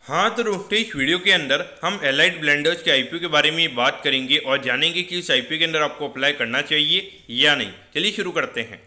हाँ तो दोस्तों इस वीडियो के अंदर हम एलाइट ब्लेंडर्स के आईपीओ के बारे में बात करेंगे और जानेंगे कि इस आईपीओ के अंदर आपको अप्लाई करना चाहिए या नहीं। चलिए शुरू करते हैं।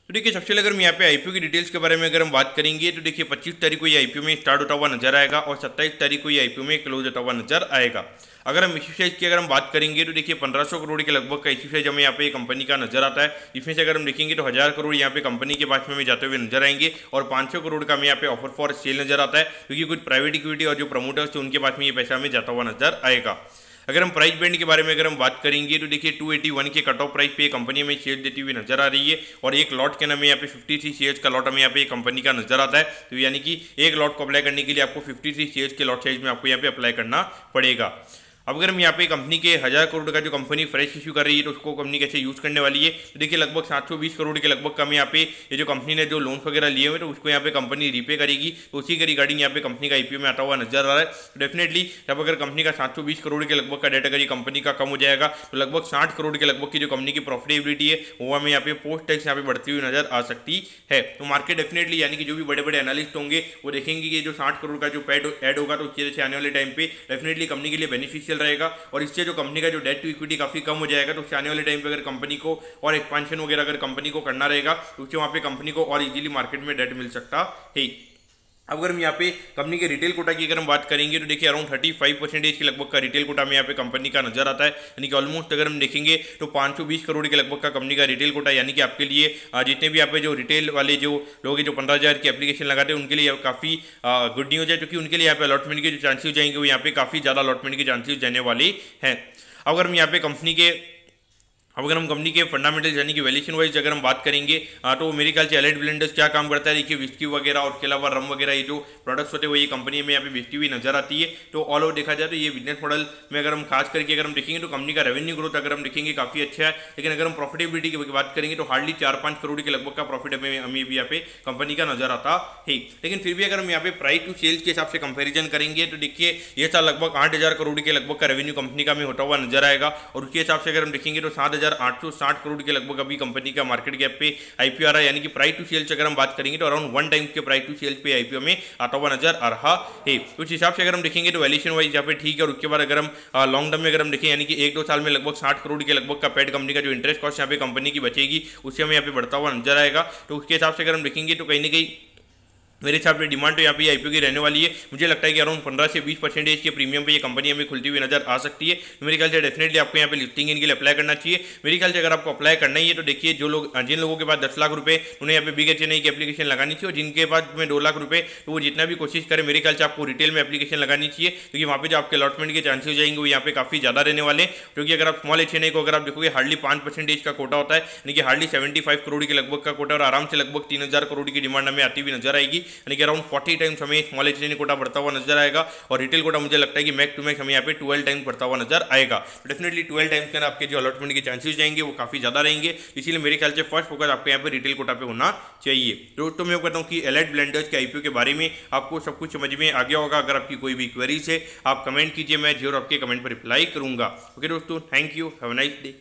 तो देखिए सबसे पहले अगर हम यहाँ पे आईपीओ की डिटेल्स के बारे में अगर हम बात करेंगे तो देखिए 25 तारीख को ये आईपीओ में स्टार्ट होता हुआ नजर आएगा और 27 तारीख को ये आईपीओ में क्लोज होता हुआ नजर आएगा। अगर हम इश्यू साइज की अगर हम बात करेंगे तो देखिए 1500 करोड़ के लगभग का इश्यू साइज हमें यहाँ पे कंपनी का नजर आता है। इसमें से अगर हम देखेंगे तो 1000 करोड़ यहाँ पे कंपनी के पास में हमें जाते हुए नजर आएंगे और 500 करोड़ का हमें यहाँ पे ऑफर फॉर सेल नजर आता है, क्योंकि कुछ प्राइवेट इक्विटी और जो प्रमोटर्स थे उनके पास में ये पैसा हमें जाता हुआ नजर आएगा। अगर हम प्राइस बैंड के बारे में अगर हम बात करेंगे तो देखिए 281 के कट ऑफ प्राइस पे कंपनी हमें शेयर देती हुई नजर आ रही है और एक लॉट के नाम यहाँ पे 53 शेयर्स का लॉट हमें यहाँ पे कंपनी का नजर आता है। तो यानी कि एक लॉट को अप्लाई करने के लिए आपको 53 शेयर्स के लॉट साइज में आपको यहाँ पे अप्लाई करना पड़ेगा। अब अगर हम यहाँ पे कंपनी के 1000 करोड़ का जो कंपनी फ्रेश इशू कर रही है तो उसको कंपनी कैसे यूज़ करने वाली है, तो देखिए लगभग 720 करोड़ के लगभग कम यहाँ पे ये जो कंपनी ने जो लोन्स वगैरह लिए हुए तो उसको यहाँ पे कंपनी रीपे करेगी। तो उसी के रिगार्डिंग यहाँ पे कंपनी का आईपीओ में आता हुआ नजर आ रहा है। तो डेफिनेटली जब अगर कंपनी का 720 करोड़ के लगभग का डेट अगर ये कंपनी का कम हो जाएगा तो लगभग 60 करोड़ के लगभग की जो कंपनी की प्रॉफिटेबिलिटी है वो हमें यहाँ पे पोस्ट टैक्स यहाँ पे बढ़ती हुई नजर आ सकती है। तो मार्केट डेफिनेटली यानी कि जो भी बड़े बड़े एनालिस्ट होंगे वो देखेंगे कि ये जो 60 करोड़ का जो ऐड होगा तो उसकी वजह से आने वाले टाइम पे डेफिनेटली कंपनी के लिए बेनिफिशियल रहेगा और इससे जो कंपनी का जो डेट टू इक्विटी काफी कम हो जाएगा। तो आने वाले टाइम पे अगर कंपनी को और एक्सपेंशन वगैरह अगर कंपनी को करना रहेगा तो उससे वहां पे कंपनी को और इजीली मार्केट में डेट मिल सकता है। अब अगर हम यहाँ पे कंपनी के रिटेल कोटा की अगर हम बात करेंगे तो देखिए अराउंड 35% के लगभग का रिटेल कोटा में यहाँ पे कंपनी का नजर आता है। यानी कि ऑलमोस्ट अगर हम देखेंगे तो 520 करोड़ के लगभग का कंपनी का रिटेल कोटा, यानी कि आपके लिए जितने भी यहाँ पे जो रिटेल वाले जो लोग जो 15,000 की एप्लीकेशन लगाते हैं उनके लिए काफ़ी गुड न्यूज़ है, क्योंकि उनके लिए यहाँ पे अलॉटमेंट के जो चांसेस जाएंगे वो यहाँ पे काफ़ी ज़्यादा अलॉटमेंट के चांसेस जाने वाले हैं। अगर हम यहाँ पे अगर हम कंपनी के फंडामेंटल यानी कि वैल्यूएशन वाइज अगर हम बात करेंगे तो मेरे ख्याल से एलाइट ब्लेंडर्स क्या काम करता है, देखिए विस्की वगैरह और उसके अलावा रम वगैरह ये जो प्रोडक्ट्स होते हैं वो ये कंपनी में यहाँ पे बेचती हुई नजर आती है। तो ऑल ओवर देखा जाए तो ये बिजनेस मॉडल में अगर हम खास करके अगर हम देखेंगे तो कंपनी का रेवेन्यू ग्रोथ अगर हम देखेंगे काफी अच्छा है, लेकिन अगर हम प्रॉफिटेबिलिटी की बात करेंगे तो हार्डली 4-5 करोड़ के लगभग का प्रॉफिट हमें भी यहाँ पे कंपनी का नजर आता है। लेकिन फिर भी अगर हम यहाँ पे प्राइस टू सेल्स के हिसाब से कंपेरिजन करेंगे तो देखिए ये साल लगभग 8,000 करोड़ के लगभग का रेवेन्यू कंपनी का हमें होता हुआ नजर आएगा और उसके हिसाब से अगर हम देखेंगे तो 7,860 करोड़ के लगभग अभी कंपनी का मार्केट कैप पे आईपीओ आ रहा है। यानी कि प्राइस टू सेल्स अगर हम बात करेंगे तो अराउंड 1 टाइम के प्राइस टू सेल्स पे आईपीओ में आता हुआ नजर आ रहा है। उस हिसाब से अगर हम देखेंगे तो वैल्यूएशन वाइज यहाँ पे ठीक है। और उसके बाद अगर हम लॉन्ग टर्म में अगर हम देखें यानी कि 1-2 साल में लगभग 60 करोड़ के लगभग का पेड कंपनी का जो इंटरेस्ट कॉस्ट यहाँ पे कंपनी की बचेगी उससे हमें यहाँ पे बढ़ता हुआ नजर आएगा। तो उसके हिसाब से अगर हम देखेंगे तो कहीं ना कहीं मेरे हिसाब से डिमांड तो यहाँ पे आईपीओ की रहने वाली है। मुझे लगता है कि अराउंड 15 से 20% के प्रीमियम पे ये कंपनी हमें खुलती हुई नजर आ सकती है। तो मेरे ख्याल से डेफिनेटली आपको यहाँ पे लिस्टिंग इनके लिए अप्लाई करना चाहिए। मेरे ख्याल से अगर आपको अप्लाई करना ही है तो देखिए जिन लोगों के पास 10 लाख रुपए उन्हें यहाँ पे बिग एच की एप्लीकेशन लगानी चाहिए और जिनके पास में 2 लाख रुपए तो वो जितना भी कोशिश करें मेरे ख्याल से आपको रिटेल में एप्लीकेशन लगानी चाहिए, क्योंकि वहाँ पे जो आपके अलॉटमेंट के चांसेस जाएंगे वो यहाँ पे काफी ज्यादा रहने वाले हैं। क्योंकि अगर आप स्मॉल एच को अगर आप देखोगे हार्डली 5% का कोटा होता है, यानी कि हार्डली 75 करोड़ के लगभग का कोटा और आराम से लगभग 3,000 करोड़ की डिमांड हमें आती हुई नजर आएगी। यानी कि अराउंड 40 टाइम्स हमें स्मॉल एच कोटा बढ़ता हुआ नजर आएगा और रिटेल कोटा मुझे लगता है कि मैक्स टू मैक्स हमें यहाँ पे 12 टाइम्स बढ़ता हुआ नजर आएगा। डेफिनेटली 12 टाइम्स के अंदर आपके जो अलॉटमेंट के चांसेस जाएंगे वो काफी ज्यादा रहेंगे। इसीलिए मेरे ख्याल से फर्स्ट फोकस आपको यहाँ पे रिटेल कोटा पे होना चाहिए। तो मैं कहता हूँ कि एलाइट ब्लेंडर्स के आईपीओ के बारे में आपको सब कुछ समझ में आ गया होगा। अगर आपकी कोई भी क्वेरीज है आप कमेंट कीजिए, मैं जरूर आपके कमेंट पर रिप्लाई करूंगा। ओके दोस्तों, thank you, have a nice day.